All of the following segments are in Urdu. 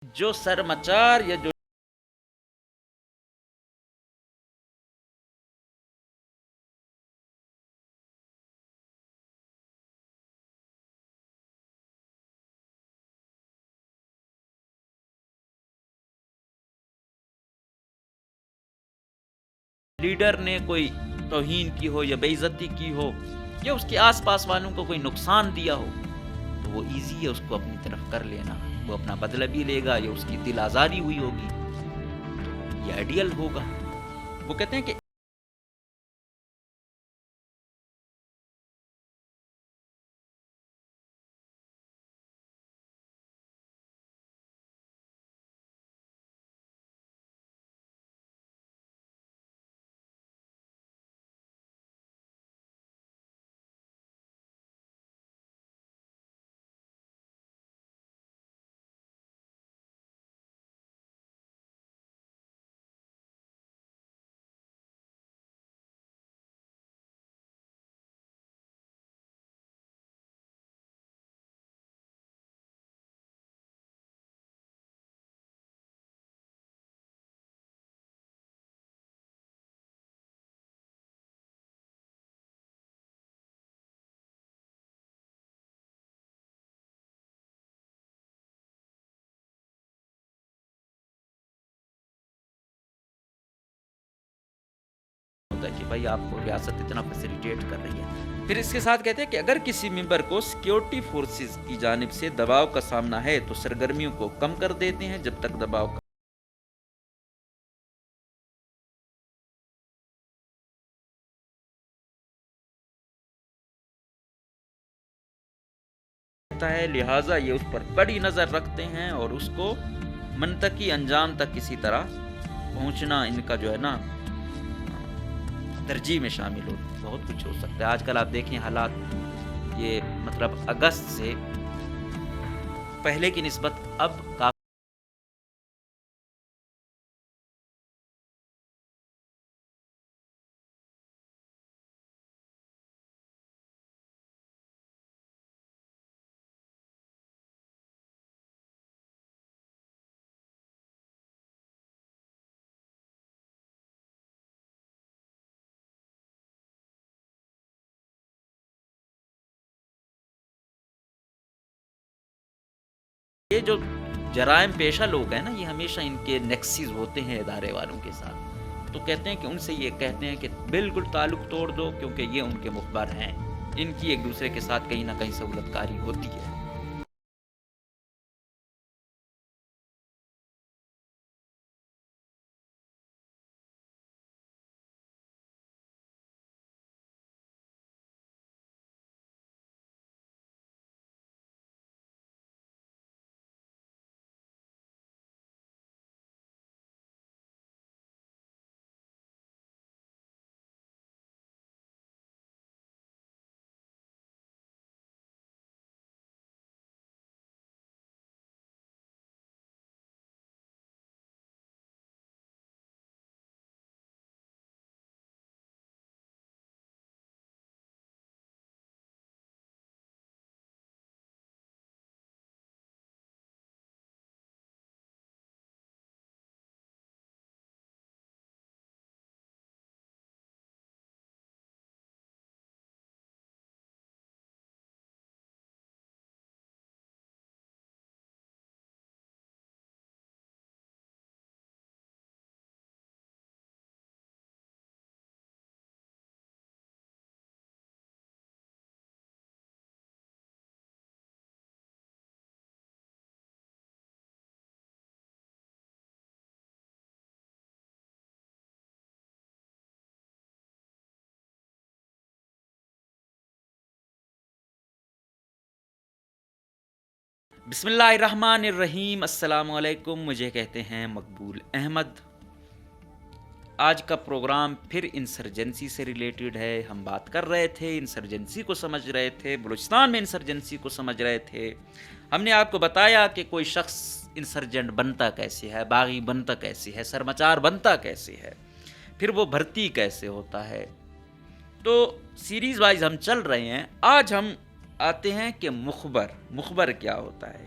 جو سرمچار یا جو لیڈر نے کوئی توہین کی ہو یا بے عزتی کی ہو یا اس کے آس پاس والوں کو کوئی نقصان دیا ہو تو وہ ایزی ہے اس کو اپنی طرف کر لینا. وہ اپنا بدلہ بھی لے گا یا اس کی دل آزاری ہوئی ہوگی تو یہ آئیڈیل ہوگا. وہ کہتے ہیں کہ کہ بھائی آپ کو ریاست اتنا فیسیلیٹیٹ کر رہی ہے. پھر اس کے ساتھ کہتے ہیں کہ اگر کسی ممبر کو سیکیورٹی فورسز کی جانب سے دباؤ کا سامنا ہے تو سرگرمیوں کو کم کر دیتے ہیں جب تک دباؤ ہے, لہٰذا یہ اس پر بڑی نظر رکھتے ہیں اور اس کو منطقی انجام تک کسی طرح پہنچنا ان کا جو ہے نا ترجیح میں شامل ہو. بہت کچھ ہو سکتا ہے. آج کل آپ دیکھیں حالات یہ مطلب اگست سے پہلے کی نسبت اب کافی یہ جو جرائم پیشہ لوگ ہیں نا یہ ہمیشہ ان کے نیکسیز ہوتے ہیں ادارے والوں کے ساتھ. تو کہتے ہیں کہ ان سے یہ کہتے ہیں کہ بالکل تعلق توڑ دو کیونکہ یہ ان کے مخبر ہیں. ان کی ایک دوسرے کے ساتھ کہیں نہ کہیں سہولت کاری ہوتی ہے. بسم اللہ الرحمن الرحیم. السلام علیکم. مجھے کہتے ہیں مقبول احمد. آج کا پروگرام پھر انسرجنسی سے ریلیٹڈ ہے. ہم بات کر رہے تھے انسرجنسی کو سمجھ رہے تھے, بلوچستان میں انسرجنسی کو سمجھ رہے تھے. ہم نے آپ کو بتایا کہ کوئی شخص انسرجنٹ بنتا کیسے ہے, باغی بنتا کیسے ہے, سرمچار بنتا کیسے ہے, پھر وہ بھرتی کیسے ہوتا ہے. تو سیریز وائز ہم چل رہے ہیں. آج ہم آتے ہیں کہ مخبر کیا ہوتا ہے.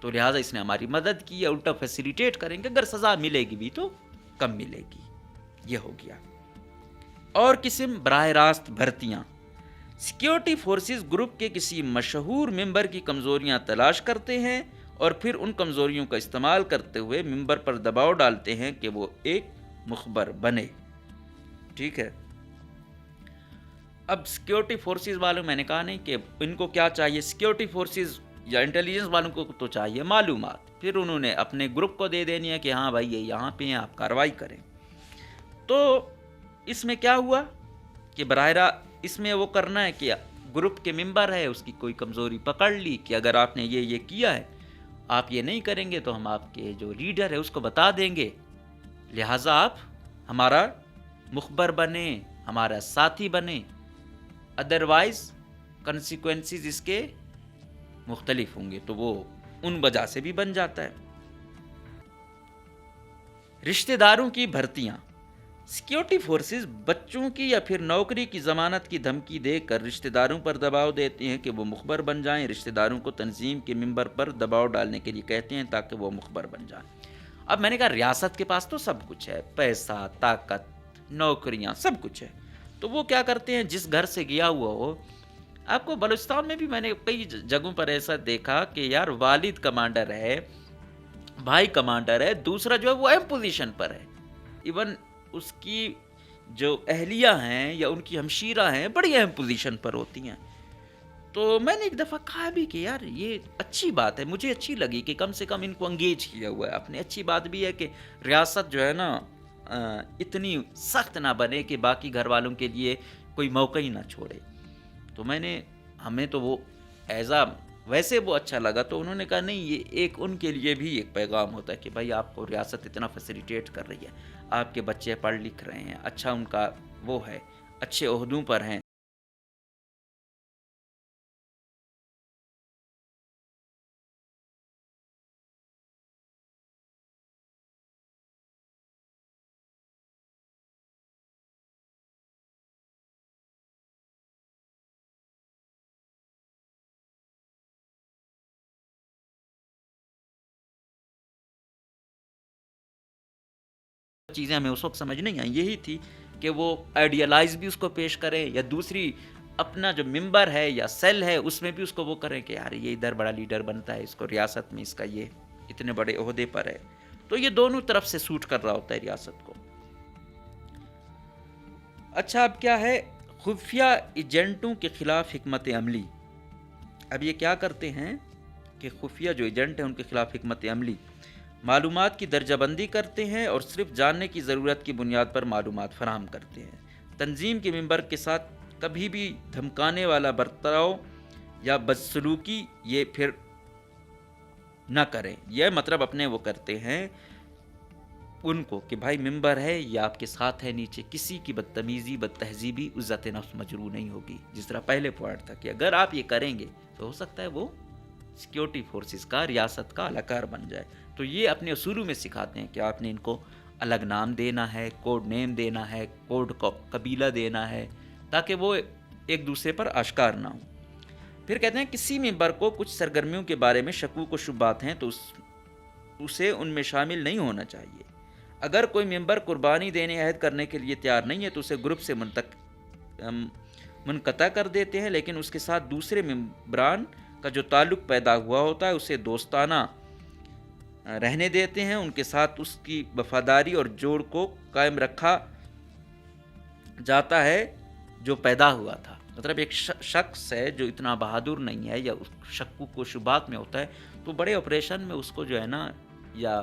تو لہٰذا اس نے ہماری مدد کی، یا الٹا فیسیلیٹیٹ کریں گے، اگر سزا ملے گی بھی تو کم ملے گی. یہ ہو گیا. اور قسم براہ راست بھرتیاں. سیکیورٹی فورسز گروپ کے کسی مشہور ممبر کی کمزوریاں تلاش کرتے ہیں اور پھر ان کمزوریوں کا استعمال کرتے ہوئے ممبر پر دباؤ ڈالتے ہیں کہ وہ ایک مخبر بنے. ٹھیک ہے. اب سیکیورٹی فورسز والوں، میں نے کہا نہیں کہ ان کو کیا چاہیے، سیکیورٹی فورسز یا انٹیلیجنس والوں کو تو چاہیے معلومات، پھر انہوں نے اپنے گروپ کو دے دینی ہے کہ ہاں بھائی یہ یہاں پہ ہیں، آپ کارروائی کریں. تو اس میں کیا ہوا کہ براہ راست اس میں وہ کرنا ہے کہ گروپ کے ممبر ہے، اس کی کوئی کمزوری پکڑ لی کہ اگر آپ نے یہ کیا ہے، آپ یہ نہیں کریں گے تو ہم آپ کے جو لیڈر ہے اس کو بتا دیں گے، لہٰذا آپ ہمارا مخبر بنے، ہمارا ساتھی بنے، ادروائز کنسیکوینسز اس کے مختلف ہوں گے. تو وہ ان وجہ سے بھی بن جاتا ہے. رشتہ داروں کی بھرتیاں. سیکیورٹی فورسز بچوں کی یا پھر نوکری کی ضمانت کی دھمکی دے کر رشتہ داروں پر دباؤ دیتے ہیں کہ وہ مخبر بن جائیں. رشتہ داروں کو تنظیم کے ممبر پر دباؤ ڈالنے کے لیے کہتے ہیں تاکہ وہ مخبر بن جائیں. اب میں نے کہا ریاست کے پاس تو سب کچھ ہے، پیسہ، طاقت، نوکریاں، سب کچھ ہے. تو وہ کیا کرتے ہیں، جس گھر سے گیا ہوا ہو، آپ کو بلوچستان میں بھی میں نے کئی جگہوں پر ایسا دیکھا کہ یار والد کمانڈر ہے، بھائی کمانڈر ہے، دوسرا جو ہے وہ اہم پوزیشن پر ہے، ایون اس کی جو اہلیہ ہیں یا ان کی ہمشیرہ ہیں بڑی اہم پوزیشن پر ہوتی ہیں. تو میں نے ایک دفعہ کہا بھی کہ یار یہ اچھی بات ہے، مجھے اچھی لگی کہ کم سے کم ان کو انگیج کیا ہوا ہے. اپنے اچھی بات بھی ہے کہ ریاست جو ہے نا اتنی سخت نہ بنے کہ باقی گھر والوں کے لیے کوئی موقع ہی نہ چھوڑے. تو ہمیں تو وہ ایزا ویسے وہ اچھا لگا. تو انہوں نے کہا نہیں، یہ ایک ان کے لیے بھی ایک پیغام ہوتا ہے کہ بھائی آپ کو ریاست اتنا فیسیلیٹیٹ کر رہی ہے، آپ کے بچے پڑھ لکھ رہے ہیں، اچھا ان کا وہ ہے، اچھے عہدوں پر ہیں. چیزیں ہمیں اس وقت سمجھ نہیں آئیں، یہی تھی کہ وہ آئیڈیالائز بھی اس کو پیش کرے، یا دوسری اپنا جو ممبر ہے یا سیل ہے اس میں بھی اس کو وہ کریں کہ یار یہ ادھر بڑا لیڈر بنتا ہے، اس کو ریاست میں اس کا یہ اتنے بڑے عہدے پر ہے. تو یہ دونوں طرف سے سوٹ کر رہا ہوتا ہے ریاست کو. اچھا، اب کیا ہے خفیہ ایجنٹوں کے خلاف حکمت عملی. اب یہ کیا کرتے ہیں کہ خفیہ جو ایجنٹ ہیں ان کے خلاف حکمت عملی، معلومات کی درجہ بندی کرتے ہیں اور صرف جاننے کی ضرورت کی بنیاد پر معلومات فراہم کرتے ہیں. تنظیم کے ممبر کے ساتھ کبھی بھی دھمکانے والا برتاؤ یا بدسلوکی یہ پھر نہ کریں. یہ مطلب اپنے وہ کرتے ہیں ان کو کہ بھائی ممبر ہے یا آپ کے ساتھ ہے نیچے، کسی کی بدتمیزی، بدتہذیبی، عزت نفس مجروح نہیں ہوگی. جس طرح پہلے پوائنٹ تھا کہ اگر آپ یہ کریں گے تو ہو سکتا ہے وہ سیکیورٹی فورسز کا، ریاست کا اہلکار بن جائے. تو یہ اپنے اصولوں میں سکھاتے ہیں کہ آپ نے ان کو الگ نام دینا ہے، کوڈ نیم دینا ہے، کوڈ کو قبیلہ دینا ہے، تاکہ وہ ایک دوسرے پر آشکار نہ ہوں. پھر کہتے ہیں کسی ممبر کو کچھ سرگرمیوں کے بارے میں شکوک و شبہات ہیں تو اسے ان میں شامل نہیں ہونا چاہیے. اگر کوئی ممبر قربانی دینے عہد کرنے کے لیے تیار نہیں ہے تو اسے گروپ سے منقطع کر دیتے ہیں، لیکن اس کے ساتھ دوسرے ممبران کا جو تعلق پیدا ہوا ہوتا ہے اسے دوستانہ رہنے دیتے ہیں. ان کے ساتھ اس کی وفاداری اور جوڑ کو قائم رکھا جاتا ہے جو پیدا ہوا تھا. مطلب ایک شخص ہے جو اتنا بہادر نہیں ہے یا شکوک و شبہات میں ہوتا ہے تو بڑے آپریشن میں اس کو جو ہے نا یا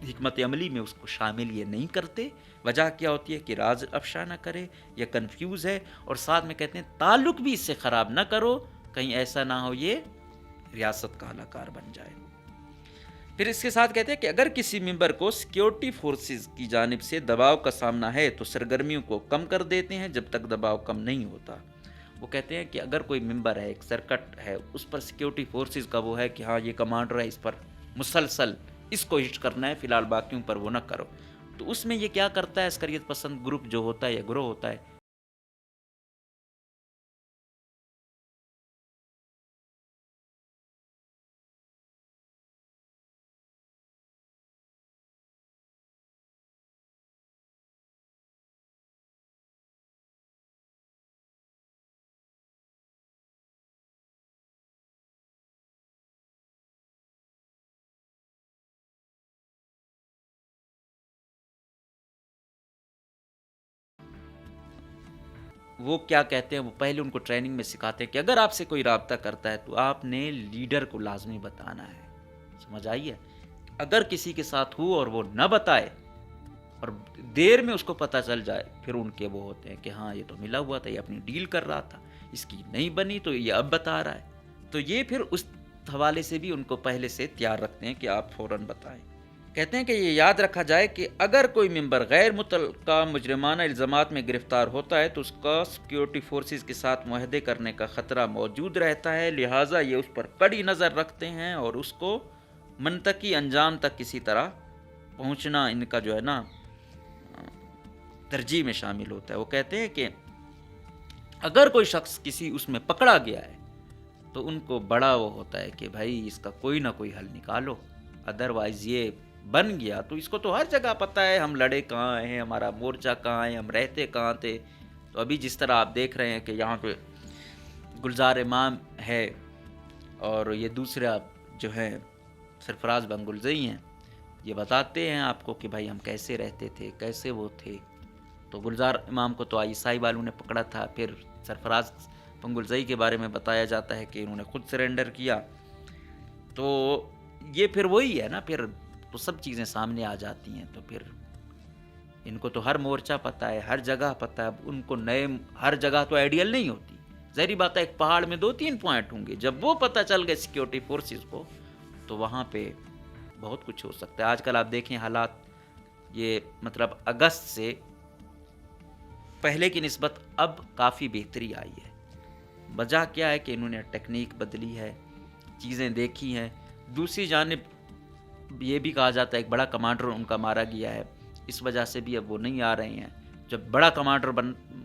حکمت عملی میں اس کو شامل یہ نہیں کرتے. وجہ کیا ہوتی ہے کہ راز افشا نہ کرے یا کنفیوز ہے، اور ساتھ میں کہتے ہیں تعلق بھی اس سے خراب نہ کرو، کہیں ایسا نہ ہو یہ ریاست کا اہلکار بن جائے. پھر اس کے ساتھ کہتے ہیں کہ اگر کسی ممبر کو سیکیورٹی فورسز کی جانب سے دباؤ کا سامنا ہے تو سرگرمیوں کو کم کر دیتے ہیں جب تک دباؤ کم نہیں ہوتا. وہ کہتے ہیں کہ اگر کوئی ممبر ہے، ایک سرکٹ ہے، اس پر سیکیورٹی فورسز کا وہ ہے کہ ہاں یہ کمانڈر ہے، اس پر مسلسل اس کو ہٹ کرنا ہے، فی الحال باقیوں پر وہ نہ کرو. تو اس میں یہ کیا کرتا ہے، عسکریت پسند گروپ جو ہوتا ہے یا گروہ ہوتا ہے، وہ کیا کہتے ہیں، وہ پہلے ان کو ٹریننگ میں سکھاتے ہیں کہ اگر آپ سے کوئی رابطہ کرتا ہے تو آپ نے لیڈر کو لازمی بتانا ہے. سمجھ آئی ہے؟ اگر کسی کے ساتھ ہو اور وہ نہ بتائے اور دیر میں اس کو پتہ چل جائے، پھر ان کے وہ ہوتے ہیں کہ ہاں یہ تو ملا ہوا تھا، یہ اپنی ڈیل کر رہا تھا، اس کی نہیں بنی تو یہ اب بتا رہا ہے. تو یہ پھر اس حوالے سے بھی ان کو پہلے سے تیار رکھتے ہیں کہ آپ فوراً بتائیں. کہتے ہیں کہ یہ یاد رکھا جائے کہ اگر کوئی ممبر غیر متعلقہ مجرمانہ الزامات میں گرفتار ہوتا ہے تو اس کا سیکیورٹی فورسز کے ساتھ معاہدے کرنے کا خطرہ موجود رہتا ہے، لہٰذا یہ اس پر کڑی نظر رکھتے ہیں اور اس کو منطقی انجام تک کسی طرح پہنچنا ان کا جو ہے نا ترجیح میں شامل ہوتا ہے. وہ کہتے ہیں کہ اگر کوئی شخص کسی اس میں پکڑا گیا ہے تو ان کو بڑا وہ ہوتا ہے کہ بھائی اس کا کوئی نہ کوئی حل نکالو، ادروائز یہ بن گیا تو اس کو تو ہر جگہ پتہ ہے ہم لڑے کہاں ہیں، ہمارا مورچہ کہاں ہے، ہم رہتے کہاں تھے. تو ابھی جس طرح آپ دیکھ رہے ہیں کہ یہاں پہ گلزار امام ہے اور یہ دوسرا جو ہے سرفراز بنگلزئی ہیں، یہ بتاتے ہیں آپ کو کہ بھائی ہم کیسے رہتے تھے، کیسے وہ تھے. تو گلزار امام کو تو عیسائی والوں نے پکڑا تھا، پھر سرفراز بنگلزئی کے بارے میں بتایا جاتا ہے کہ انہوں نے خود سرنڈر کیا. تو یہ پھر وہی ہے نا، پھر تو سب چیزیں سامنے آ جاتی ہیں. تو پھر ان کو تو ہر مورچہ پتہ ہے، ہر جگہ پتہ ہے. ان کو نئے ہر جگہ تو آئیڈیل نہیں ہوتی، ظاہری بات ہے ایک پہاڑ میں 2-3 پوائنٹ ہوں گے، جب وہ پتہ چل گئے سیکیورٹی فورسز کو تو وہاں پہ بہت کچھ ہو سکتا ہے. آج کل آپ دیکھیں حالات، یہ مطلب اگست سے پہلے کی نسبت اب کافی بہتری آئی ہے. وجہ کیا ہے کہ انہوں نے ٹیکنیک بدلی ہے، چیزیں دیکھی ہیں. دوسری جانب یہ بھی کہا جاتا ہے ایک بڑا کمانڈر ان کا مارا گیا ہے، اس وجہ سے بھی اب وہ نہیں آ رہے ہیں. جب بڑا کمانڈر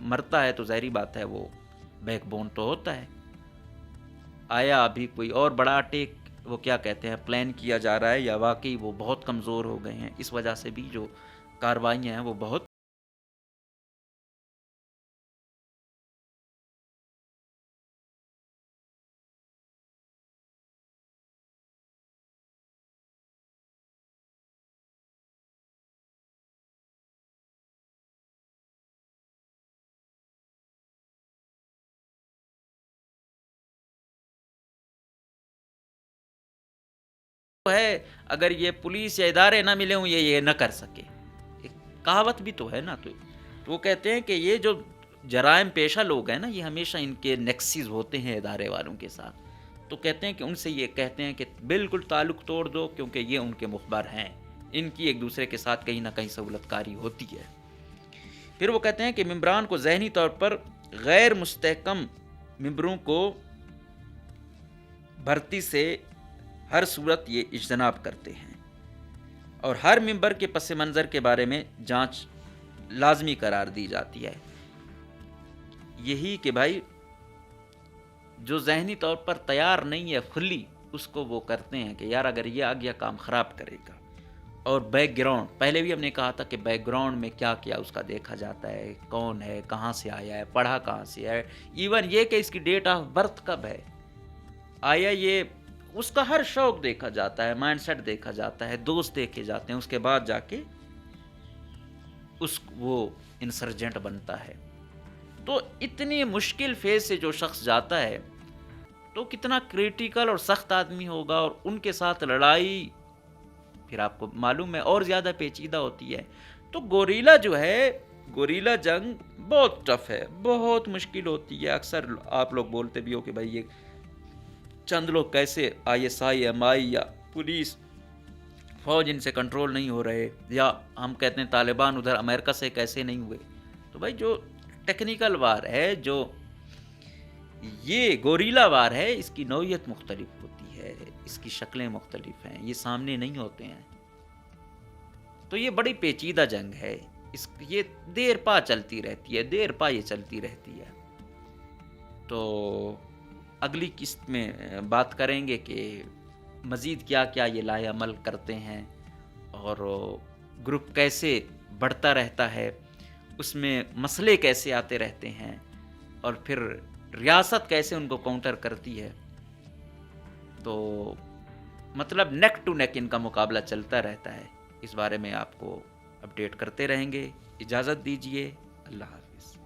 مرتا ہے تو ظاہری بات ہے وہ بیک بون تو ہوتا ہے. آیا ابھی کوئی اور بڑا اٹیک وہ کیا کہتے ہیں پلان کیا جا رہا ہے یا واقعی وہ بہت کمزور ہو گئے ہیں؟ اس وجہ سے بھی جو کارروائیاں ہیں وہ بہت ہے. اگر یہ پولیس یا ادارے نہ ملے ہوں یہ نہ کر سکے، ایک کہاوت بھی تو ہے نا. تو وہ کہتے ہیں کہ یہ جو جرائم پیشہ لوگ ہیں نا، یہ ہمیشہ ان کے نیکسز ہوتے ہیں ادارے والوں کے ساتھ. تو کہتے ہیں کہ ان سے یہ کہتے ہیں کہ بالکل تعلق توڑ دو، کیونکہ یہ ان کے مخبر ہیں، ان کی ایک دوسرے کے ساتھ کہیں نہ کہیں سہولت کاری ہوتی ہے. پھر وہ کہتے ہیں کہ ممبران کو ذہنی طور پر غیر مستحکم ممبروں کو بھرتی سے ہر صورت یہ اجتناب کرتے ہیں اور ہر ممبر کے پس منظر کے بارے میں جانچ لازمی قرار دی جاتی ہے. یہی کہ بھائی جو ذہنی طور پر تیار نہیں ہے کھلی، اس کو وہ کرتے ہیں کہ یار اگر یہ آ گیا کام خراب کرے گا. اور بیک گراؤنڈ پہلے بھی ہم نے کہا تھا کہ بیک گراؤنڈ میں کیا کیا اس کا دیکھا جاتا ہے، کون ہے، کہاں سے آیا ہے، پڑھا کہاں سے ہے، ایون یہ کہ اس کی ڈیٹ آف برتھ کب ہے، آیا یہ اس کا ہر شوق دیکھا جاتا ہے، مائنڈ سیٹ دیکھا جاتا ہے، دوست دیکھے جاتے ہیں. اس کے بعد جا کے وہ انسرجنٹ بنتا ہے. تو اتنی مشکل فیز سے جو شخص جاتا ہے تو کتنا کریٹیکل اور سخت آدمی ہوگا، اور ان کے ساتھ لڑائی پھر آپ کو معلوم ہے اور زیادہ پیچیدہ ہوتی ہے. تو گوریلا جو ہے، گوریلا جنگ بہت ٹف ہے، بہت مشکل ہوتی ہے. اکثر آپ لوگ بولتے بھی ہو کہ بھائی یہ چند لوگ کیسے ISI MI یا پولیس فوج ان سے کنٹرول نہیں ہو رہے، یا ہم کہتے ہیں طالبان ادھر امریکہ سے کیسے نہیں ہوئے. تو بھائی جو ٹیکنیکل وار ہے، جو یہ گوریلا وار ہے، اس کی نوعیت مختلف ہوتی ہے، اس کی شکلیں مختلف ہیں، یہ سامنے نہیں ہوتے ہیں. تو یہ بڑی پیچیدہ جنگ ہے، یہ دیر پا چلتی رہتی ہے، دیر پا یہ چلتی رہتی ہے. تو اگلی قسط میں بات کریں گے کہ مزید کیا کیا یہ لائے عمل کرتے ہیں اور گروپ کیسے بڑھتا رہتا ہے، اس میں مسئلے کیسے آتے رہتے ہیں، اور پھر ریاست کیسے ان کو کاؤنٹر کرتی ہے. تو مطلب نیک ٹو نیک ان کا مقابلہ چلتا رہتا ہے. اس بارے میں آپ کو اپڈیٹ کرتے رہیں گے. اجازت دیجیے، اللہ حافظ.